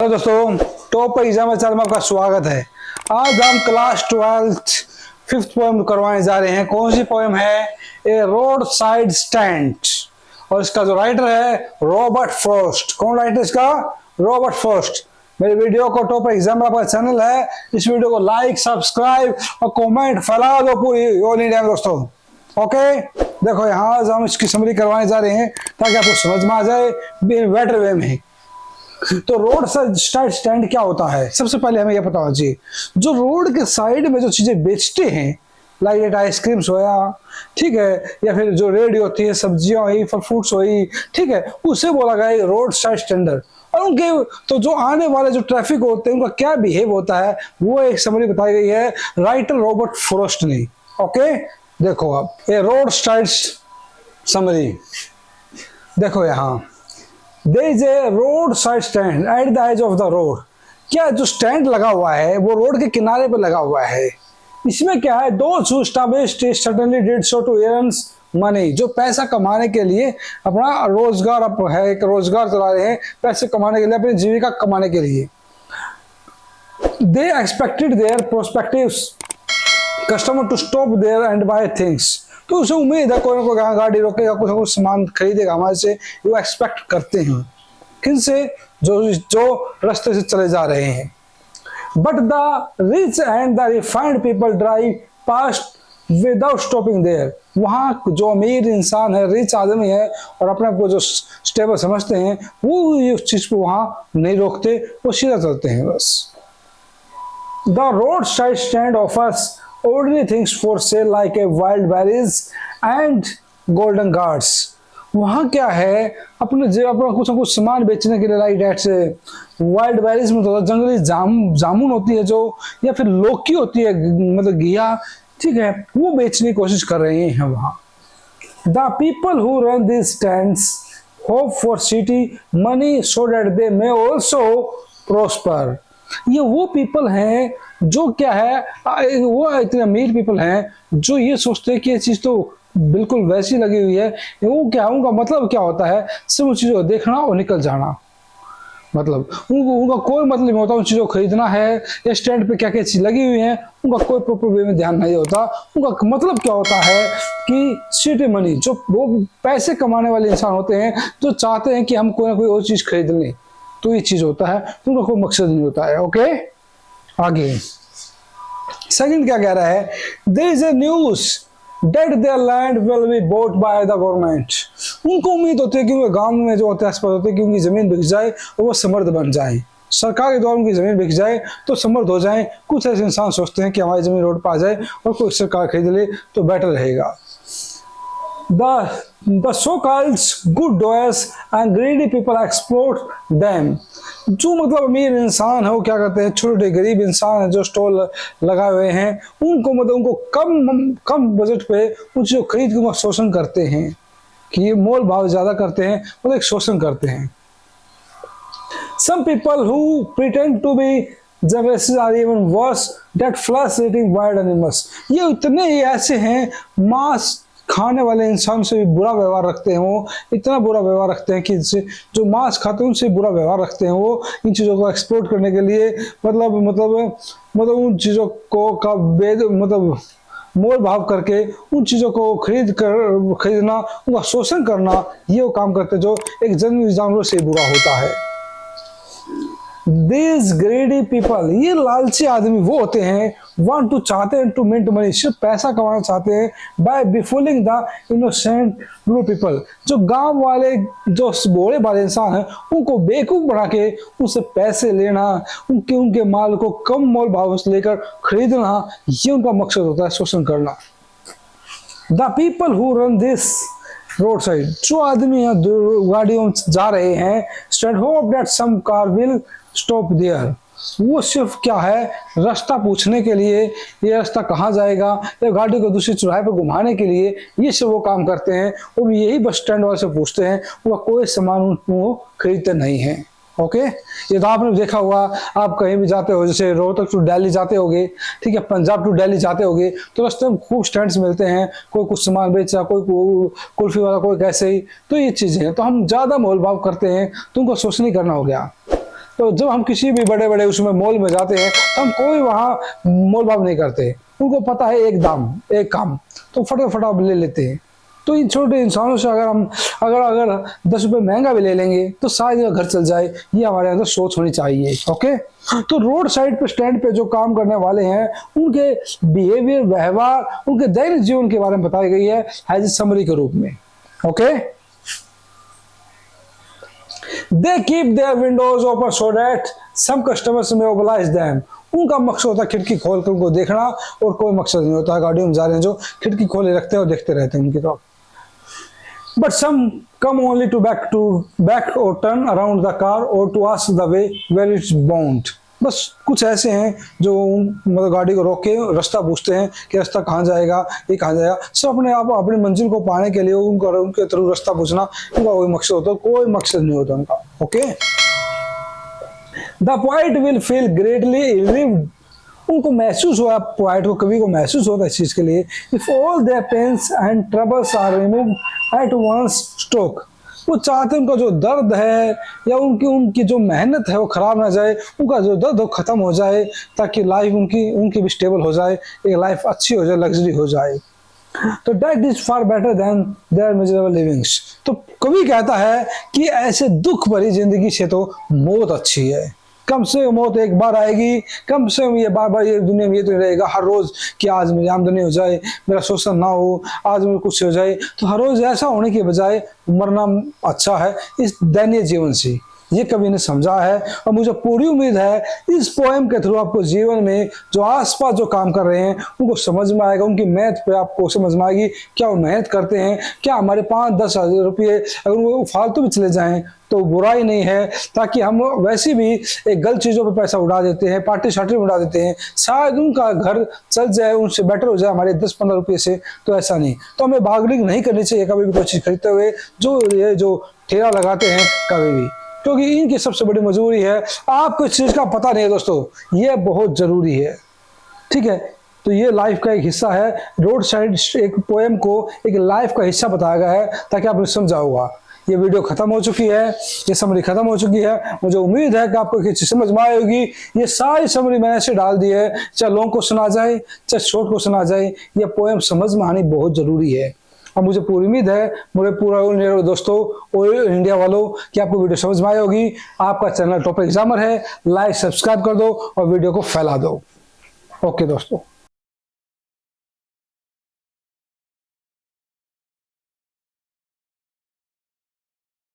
Hello दोस्तों, top exam channel में आपका स्वागत है। आज हम क्लास 12th 5th पोएम करवाने जा रहे हैं। कौन सी पोएम है? ए रोड साइड स्टैंड, और इसका जो राइटर है रॉबर्ट फ्रॉस्ट। कौन राइटर इसका? Robert Frost. मेरे वीडियो को टॉप एग्जाम आपका चैनल है, इस वीडियो को लाइक, सब्सक्राइब और कमेंट फैला दो पूरी ऑल इंडिया में दोस्तों। ओके, देखो यहाँ आज हम इसकी समरी करवाने जा रहे हैं ताकि आपको समझ में आ जाए बेटर वे में। तो रोड साइड स्टैंड क्या होता है? सबसे पहले हमें यह पता होना चाहिए, जो रोड के साइड में जो चीजें बेचते हैं, लाइक आइसक्रीम्स होया, ठीक है, या फिर जो रेडी होती है, सब्जियां हुई, फल फ्रूट्स हुई, ठीक है, उसे बोला गया रोड साइड स्टैंडर। और उनके तो जो आने वाले जो ट्रैफिक होते हैं उनका क्या बिहेव होता है, वो एक समरी बताई गई है राइटर रॉबर्ट फ्रॉस्ट ने। ओके, देखो आप ये रोड साइड समरी देखो यहाँ। There is a road side stand at the edge of the road। क्या जो स्टैंड लगा हुआ है वो रोड के किनारे पे लगा हुआ है। इसमें क्या है? Those who established certainly did so to earn money। जो पैसा कमाने के लिए अपना रोजगार है, एक रोजगार चला रहे हैं, पैसे कमाने के लिए, अपनी जीविका कमाने के लिए। They expected their prospective customer to stop there and buy things। तो उसे उम्मीद है कोई ना कोई गाड़ी रोकेगा, कुछ ना कुछ सामान खरीदेगा हमारे से, वो एक्सपेक्ट करते हैं। किनसे? जो रास्ते से चले जा रहे हैं। But the rich and the refined people drive past without stopping there. वहाँ जो अमीर इंसान है, रिच आदमी है, और अपने आप को जो स्टेबल समझते हैं, वो उस चीज को वहाँ नहीं रोकते, वो सीधा चलते हैं बस। The road side stand offers ordinary things for sale like a wild berries and golden guards। वहाँ क्या है? अपना कुछ ना कुछ सामान बेचने के लिए, लाइक डेट से वाइल्ड बेरीज में तो जंगली जामुन होती है जो, या फिर लौकी होती है, मतलब घिया, ठीक है, वो बेचने की कोशिश कर रहे हैं वहाँ। The people who run this stands hope for city money so that they may also prosper. ये वो पीपल हैं जो क्या है, वो इतने अमीर पीपल हैं जो ये सोचते हैं कि ये चीज तो बिल्कुल वैसी लगी हुई है। वो क्या, उनका मतलब क्या होता है? सिर्फ उन चीजों को देखना और निकल जाना। मतलब उनका कोई मतलब नहीं होता उन चीजों को खरीदना है या स्टैंड पे क्या क्या चीज लगी हुई है, उनका कोई प्रॉपर वे में ध्यान नहीं होता। उनका मतलब क्या होता है कि सिटी मनी, जो वो पैसे कमाने वाले इंसान होते हैं जो चाहते हैं कि हम कोई ना कोई और चीज खरीद लें, तो ये चीज होता है, उनका कोई मकसद नहीं होता है। ओके, आगे सेकंड क्या कह रहा है? There is a news that their land will be bought by the government। उनको उम्मीद होती है कि उनके गांव में जो होते हैं, आसपास होते हैं, कि उनकी जमीन बिक जाए और वो समृद्ध बन जाए, सरकार के द्वारा उनकी जमीन बिक जाए तो समृद्ध हो जाए। कुछ ऐसे इंसान सोचते हैं कि हमारी जमीन रोड पर आ जाए और कोई सरकार खरीद ले तो बेटर रहेगा। The so-called good doers and greedy people exploit them। जो मतलब अमीर इंसान है वो क्या करते हैं? छोटे गरीब इंसान है जो स्टॉल लगाए हुए हैं, उनको मतलब उनको कम बजट पे उन चीजों खरीद के शोषण करते हैं, कि ये मोल भाव ज्यादा करते हैं, मतलब एक शोषण करते हैं। Some people who pretend to be generous are even worse that flesh-eating wild animals। ये इतने ही ऐसे हैं, मांस खाने वाले इंसान से भी बुरा व्यवहार रखते हैं। वो इतना बुरा व्यवहार रखते हैं कि जो मांस खाते हैं उनसे बुरा व्यवहार रखते हैं। वो इन चीज़ों को एक्सप्लोर करने के लिए मतलब उन चीज़ों को का मतलब मोल भाव करके उन चीज़ों को खरीदना, उनका शोषण करना, ये वो काम करते हैं जो एक जंगली जानवर से बुरा होता है। These greedy people, ये लालची आदमी वो होते हैं, want to चाहते हैं to mint money, सिर्फ पैसा कमाना चाहते हैं, by befooling the innocent blue people। जो गांव वाले जो भोले वाले इंसान हैं उनको बेवकूफ बना के उनसे पैसे लेना, उनके माल को कम मोल भाव से लेकर खरीदना, ये उनका मकसद होता है, शोषण करना। The people who run this road side, जो आदमी गाड़ियों में जा रहे हैं, stand hope that some car will stop there. वो सिर्फ क्या है, रास्ता पूछने के लिए, ये रास्ता कहाँ जाएगा, या गाड़ी को दूसरी चौराहे पर घुमाने के लिए, ये सब वो काम करते हैं। वो यही बस स्टैंड वाले से पूछते हैं, वो कोई सामान वो खरीदते नहीं हैं। ओके, ये तो आपने देखा होगा, आप कहीं भी जाते हो, जैसे रोहतक टू दिल्ली जाते होगे, ठीक है, पंजाब टू दिल्ली जाते होगे, तो रास्ते में खूब स्टैंड्स मिलते हैं, कोई कुछ सामान बेचा, कोई कुल्फी वाला, कोई कैसे ही। तो ये चीजें हैं, तो हम ज्यादा मोल भाव करते हैं, तो उनको सोच नहीं करना हो गया। तो जब हम किसी भी बड़े बड़े उसमें मॉल में जाते हैं तो हम कोई वहाँ मोल भाव नहीं करते, उनको पता है एक दाम एक काम, तो फटाफट ले लेते हैं। तो इन छोटे इंसानों से अगर हम अगर 10 रुपये महंगा भी ले लेंगे तो शायद घर चल जाए, ये हमारे अंदर सोच होनी चाहिए। ओके, तो रोड साइड पे स्टैंड पे जो काम करने वाले हैं उनके बिहेवियर, व्यवहार, उनके दैनिक जीवन के बारे में बताई गई है एज ए समरी के रूप में। Okay, they keep their windows open so that some customers may mobilise them. उनका मकसद होता है खिड़की खोल कर उनको देखना, और कोई मकसद नहीं होता है गाड़ियों में जा रहे हैं जो खिड़की खोले रखते हैं और देखते रहते हैं उनकी तरफ। But some come only to back और टर्न अराउंड द कार और to ask the way where it's bound. बस कुछ ऐसे हैं जो मतलब गाड़ी को रोक के रास्ता पूछते हैं कि रास्ता कहाँ जाएगा, ये कहाँ जाएगा। सब अपने आप अपनी मंजिल को पाने के लिए उनके थ्रू रास्ता पूछना उनका कोई मकसद होता है, कोई मकसद नहीं होता उनका। Okay, the poet will feel greatly relieved. उनको महसूस हुआ, पोएट को, कवि को महसूस होता है इस चीज के लिए, if all their pains and troubles are removed at once stroke. वो चाहते हैं उनका जो दर्द है या उनकी जो मेहनत है वो खराब ना जाए, उनका जो दर्द हो खत्म हो जाए, ताकि लाइफ उनकी भी स्टेबल हो जाए, एक लाइफ अच्छी हो जाए, लग्जरी हो जाए। तो that is far better than their miserable livings. तो कवि कहता है कि ऐसे दुख भरी जिंदगी से तो मौत अच्छी है। कम से कम मौत एक बार आएगी, कम से कम ये बार बार ये दुनिया में ये तो रहेगा हर रोज कि आज मेरी आमदनी हो जाए, मेरा शोषण ना हो, आज मेरे कुछ हो जाए। तो हर रोज ऐसा होने के बजाय मरना अच्छा है इस दैनीय जीवन से, ये कवि ने समझा है। और मुझे पूरी उम्मीद है इस पोएम के थ्रू आपको जीवन में जो आसपास जो काम कर रहे हैं उनको समझ में आएगा, उनकी मेहनत पे आपको समझ में आएगी, क्या वो मेहनत करते हैं, क्या हमारे 5-10 हज़ार रुपये अगर वो फालतू भी चले जाएं तो बुराई नहीं है, ताकि हम वैसे भी एक गलत चीज़ों पे पैसा उड़ा देते हैं, पार्टी शार्टी में उड़ा देते हैं, शायद उनका घर चल जाए, उनसे बेटर हो जाए हमारे 10-15 रुपये से। तो ऐसा नहीं, तो हमें बार्गेनिंग नहीं करनी चाहिए कभी भी कोई चीज़ खरीदते हुए, जो ठेला लगाते हैं कभी भी, क्योंकि इनकी सबसे बड़ी मजबूरी है आपको इस चीज का पता नहीं है दोस्तों, ये बहुत जरूरी है। ठीक है, तो ये लाइफ का एक हिस्सा है। रोड साइड एक पोएम को एक लाइफ का हिस्सा बताया गया है ताकि आपने समझा होगा। ये वीडियो खत्म हो चुकी है, ये समरी खत्म हो चुकी है। मुझे उम्मीद है कि आपको एक चीज समझ में आई होगी। ये सारी समरी मैंने ऐसे डाल दी है, चाहे लॉन्ग क्वेश्चन आ जाए चाहे शॉर्ट क्वेश्चन आ जाए, ये पोएम समझ में आनी बहुत जरूरी है। और मुझे पूरी उम्मीद है मेरे पूरा दोस्तों और इंडिया वालों कि आपको वीडियो समझ में आई होगी। आपका चैनल टॉप एग्जामर है, लाइक सब्सक्राइब कर दो और वीडियो को फैला दो। ओके दोस्तों।